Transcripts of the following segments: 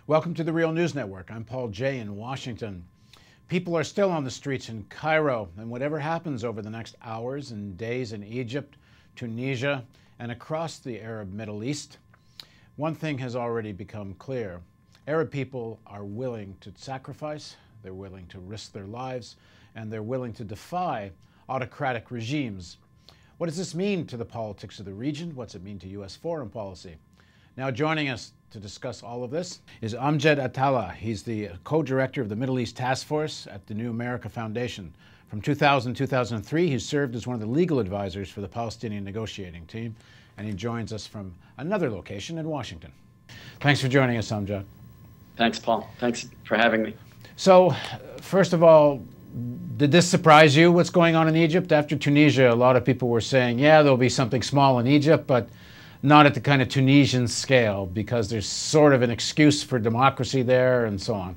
Welcome to the Real News Network. I'm Paul Jay in Washington. People are still on the streets in Cairo, and whatever happens over the next hours and days in Egypt, Tunisia, and across the Arab Middle East, one thing has already become clear. Arab people are willing to sacrifice, they're willing to risk their lives, and they're willing to defy autocratic regimes. What does this mean to the politics of the region? What's it mean to U.S. foreign policy? Now joining us to discuss all of this is Amjad Atallah. He's the co-director of the Middle East Task Force at the New America Foundation. From 2000 to 2003, he served as one of the legal advisors for the Palestinian negotiating team, and he joins us from another location in Washington. Thanks for joining us, Amjad. Thanks, Paul. Thanks for having me. So, first of all, did this surprise you, what's going on in Egypt? After Tunisia, a lot of people were saying, yeah, there'll be something small in Egypt, but not at the kind of Tunisian scale, because there's sort of an excuse for democracy there and so on.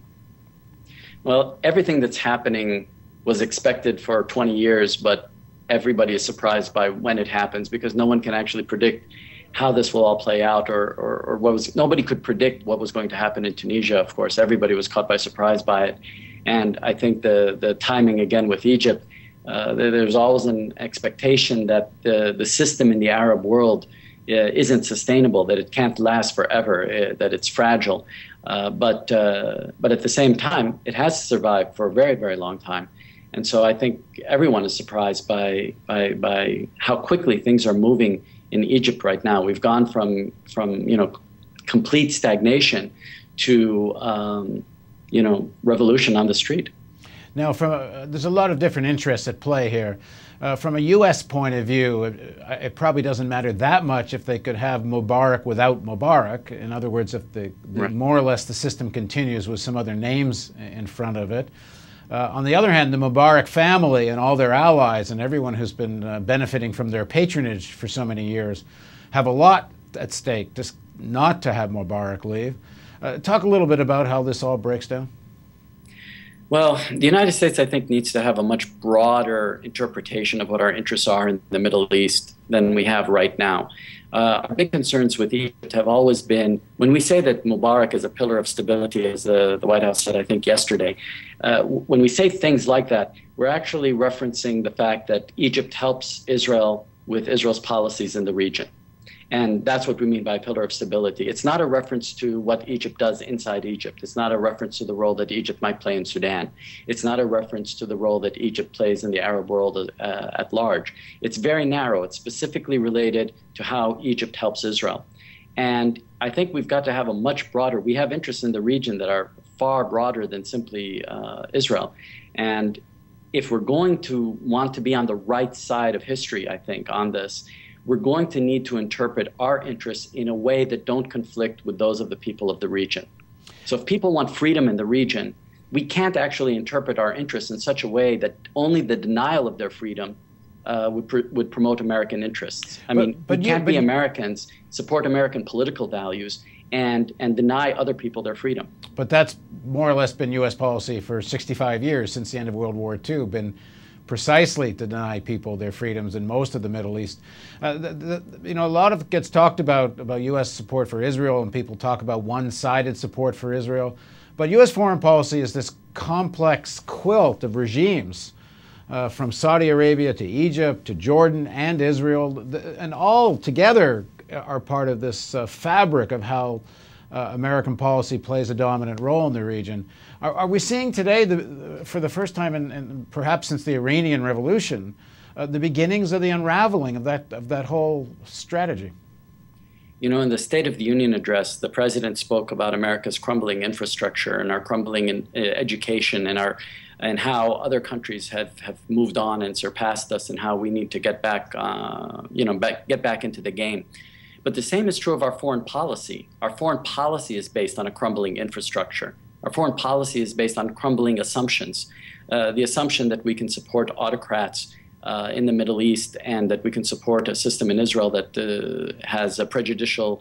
Well, everything that's happening was expected for 20 years, but everybody is surprised by when it happens, because no one can actually predict how this will all play out, or nobody could predict what was going to happen in Tunisia. Of course, everybody was caught by surprise by it. And I think the timing again with Egypt, there's always an expectation that the system in the Arab world isn't sustainable, that it can't last forever, that it's fragile. But at the same time, it has survived for a very, very long time. And so I think everyone is surprised by how quickly things are moving in Egypt right now. We've gone from complete stagnation to revolution on the street. Now, there's a lot of different interests at play here. From a U.S. point of view, it probably doesn't matter that much if they could have Mubarak without Mubarak. In other words, if Right. more or less the system continues with some other names in front of it. On the other hand, the Mubarak family and all their allies and everyone who's been benefiting from their patronage for so many years have a lot at stake just not to have Mubarak leave. Talk a little bit about how this all breaks down. Well, the United States, I think, needs to have a much broader interpretation of what our interests are in the Middle East than we have right now. Our big concerns with Egypt have always been, when we say that Mubarak is a pillar of stability, as the White House said, I think, yesterday, when we say things like that, we're actually referencing the fact that Egypt helps Israel with Israel's policies in the region. And that's what we mean by a pillar of stability. It's not a reference to what Egypt does inside Egypt. It's not a reference to the role that Egypt might play in Sudan. It's not a reference to the role that Egypt plays in the Arab world at large. It's very narrow. It's specifically related to how Egypt helps Israel. And I think we've got to have a much broader, we have interests in the region that are far broader than simply Israel. And if we're going to want to be on the right side of history, I think, on this, we're going to need to interpret our interests in a way that don't conflict with those of the people of the region. So if people want freedom in the region, we can't actually interpret our interests in such a way that only the denial of their freedom would promote American interests. I mean, we can't be Americans, support American political values, and deny other people their freedom. But that's more or less been U.S. policy for 65 years, since the end of World War II, been precisely to deny people their freedoms in most of the Middle East. A lot of it gets talked about U.S. support for Israel, and people talk about one-sided support for Israel. But U.S. foreign policy is this complex quilt of regimes, from Saudi Arabia to Egypt to Jordan and Israel, and all together are part of this fabric of how American policy plays a dominant role in the region. Are we seeing today, for the first time in perhaps since the Iranian Revolution, the beginnings of the unraveling of that whole strategy? You know, in the State of the Union address, the president spoke about America's crumbling infrastructure and our crumbling in education and how other countries have moved on and surpassed us, and how we need to get back, get back into the game. But the same is true of our foreign policy. Our foreign policy is based on a crumbling infrastructure. Our foreign policy is based on crumbling assumptions. The assumption that we can support autocrats in the Middle East, and that we can support a system in Israel that has a prejudicial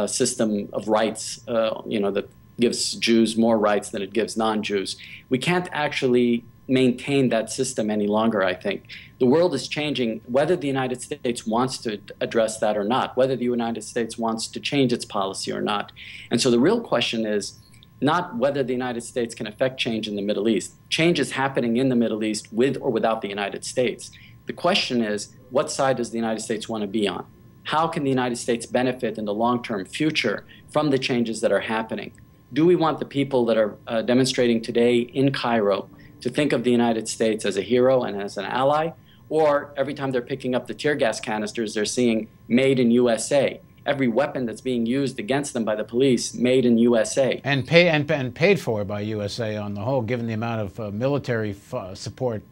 system of rights, that gives Jews more rights than it gives non-Jews. We can't actually maintain that system any longer, I think. The world is changing, whether the United States wants to address that or not, whether the United States wants to change its policy or not. And so the real question is, not whether the United States can affect change in the Middle East. Change is happening in the Middle East with or without the United States. The question is, what side does the United States want to be on? How can the United States benefit in the long-term future from the changes that are happening? Do we want the people that are demonstrating today in Cairo to think of the United States as a hero and as an ally? Or every time they're picking up the tear gas canisters, they're seeing made in USA. Every weapon that's being used against them by the police, made in USA. And paid for by USA on the whole, given the amount of military support.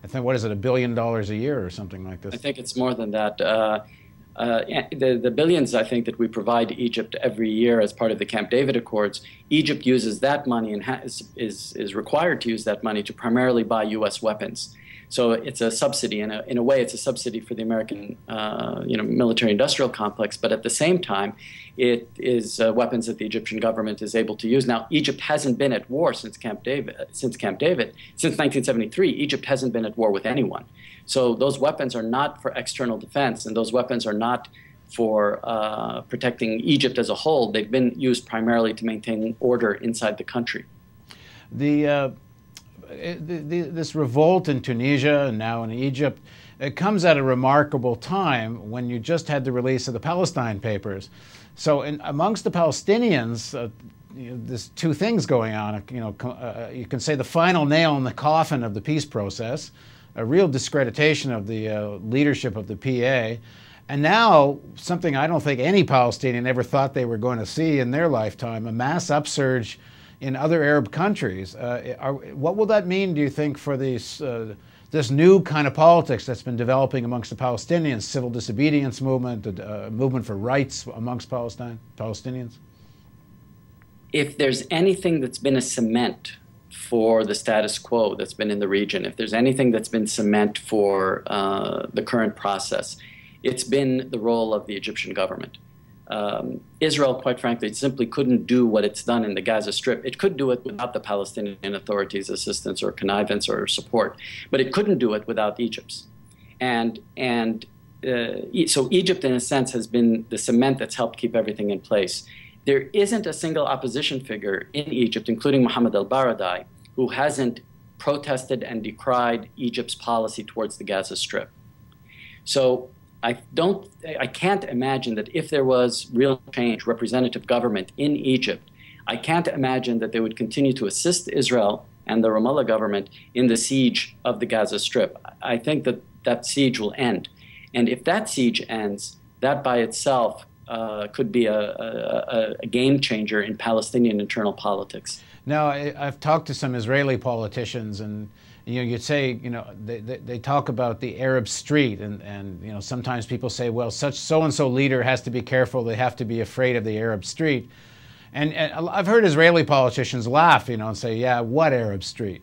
I think, what is it, $1 billion a year or something like this? I think it's more than that. The billions, I think, that we provide Egypt every year as part of the Camp David Accords, Egypt uses that money and is required to use that money to primarily buy U.S. weapons. So it's a subsidy. In a way, it's a subsidy for the American military-industrial complex, but at the same time, it is weapons that the Egyptian government is able to use. Now, Egypt hasn't been at war since Camp David. Since 1973, Egypt hasn't been at war with anyone. So those weapons are not for external defense, and those weapons are not for protecting Egypt as a whole. They've been used primarily to maintain order inside the country. This revolt in Tunisia and now in Egypt, it comes at a remarkable time when you just had the release of the Palestine Papers. So amongst the Palestinians, there's two things going on. You can say the final nail in the coffin of the peace process, a real discreditation of the leadership of the PA, and now something I don't think any Palestinian ever thought they were going to see in their lifetime, a mass upsurge in other Arab countries. What will that mean, do you think, for this new kind of politics that's been developing amongst the Palestinians, civil disobedience movement, movement for rights amongst Palestinians? If there's anything that's been a cement for the status quo that's been in the region, if there's anything that's been cement for the current process, it's been the role of the Egyptian government. Israel, quite frankly, simply couldn't do what it's done in the Gaza Strip. It could do it without the Palestinian Authority's assistance or connivance or support, but it couldn't do it without Egypt's. So Egypt, in a sense, has been the cement that's helped keep everything in place. There isn't a single opposition figure in Egypt, including Mohammed al-Baradei, who hasn't protested and decried Egypt's policy towards the Gaza Strip. So I can't imagine that if there was real change, representative government in Egypt, I can't imagine that they would continue to assist Israel and the Ramallah government in the siege of the Gaza Strip. I think that that siege will end. And if that siege ends, that by itself could be a game changer in Palestinian internal politics. Now, I've talked to some Israeli politicians, and you'd say, they talk about the Arab street, and sometimes people say, well, such so-and-so leader has to be careful, they have to be afraid of the Arab street. And I've heard Israeli politicians laugh, and say, yeah, what Arab street?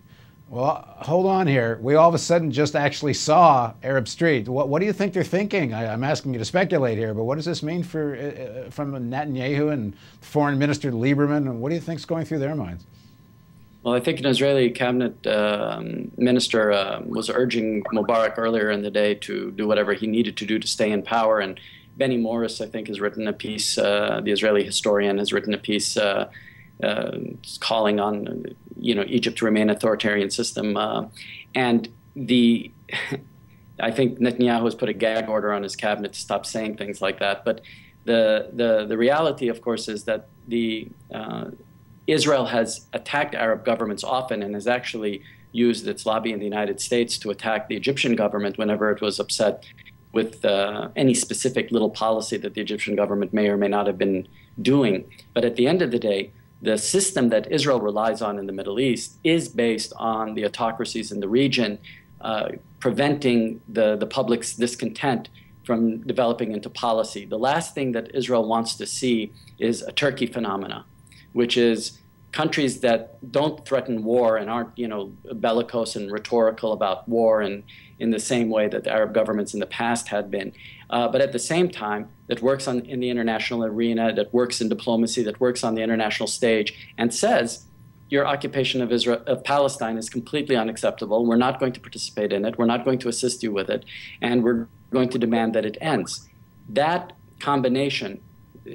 Well, hold on here. We all of a sudden just actually saw Arab Street. What do you think they're thinking? I'm asking you to speculate here, but what does this mean from Netanyahu and Foreign Minister Lieberman? And what do you think's going through their minds? Well, I think an Israeli cabinet minister was urging Mubarak earlier in the day to do whatever he needed to do to stay in power. And Benny Morris, I think, has written a piece, the Israeli historian has written a piece calling on Egypt to remain an authoritarian system. I think Netanyahu has put a gag order on his cabinet to stop saying things like that. But the reality, of course, is that Israel has attacked Arab governments often and has actually used its lobby in the United States to attack the Egyptian government whenever it was upset with any specific little policy that the Egyptian government may or may not have been doing. But at the end of the day, the system that Israel relies on in the Middle East is based on the autocracies in the region preventing the public's discontent from developing into policy. The last thing that Israel wants to see is a Turkey phenomena, which is countries that don't threaten war and aren't, bellicose and rhetorical about war and in the same way that the Arab governments in the past had been, but at the same time that works in the international arena, that works in diplomacy, that works on the international stage, and says your occupation of Palestine is completely unacceptable. We're not going to participate in it. We're not going to assist you with it, and we're going to demand that it ends. That combination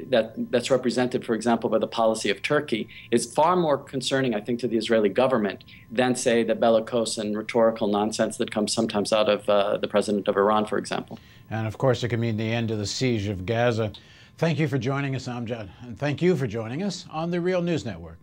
that's represented, for example, by the policy of Turkey, is far more concerning, I think, to the Israeli government than, say, the bellicose and rhetorical nonsense that comes sometimes out of the president of Iran, for example. And of course, it could mean the end of the siege of Gaza. Thank you for joining us, Amjad, and thank you for joining us on the Real News Network.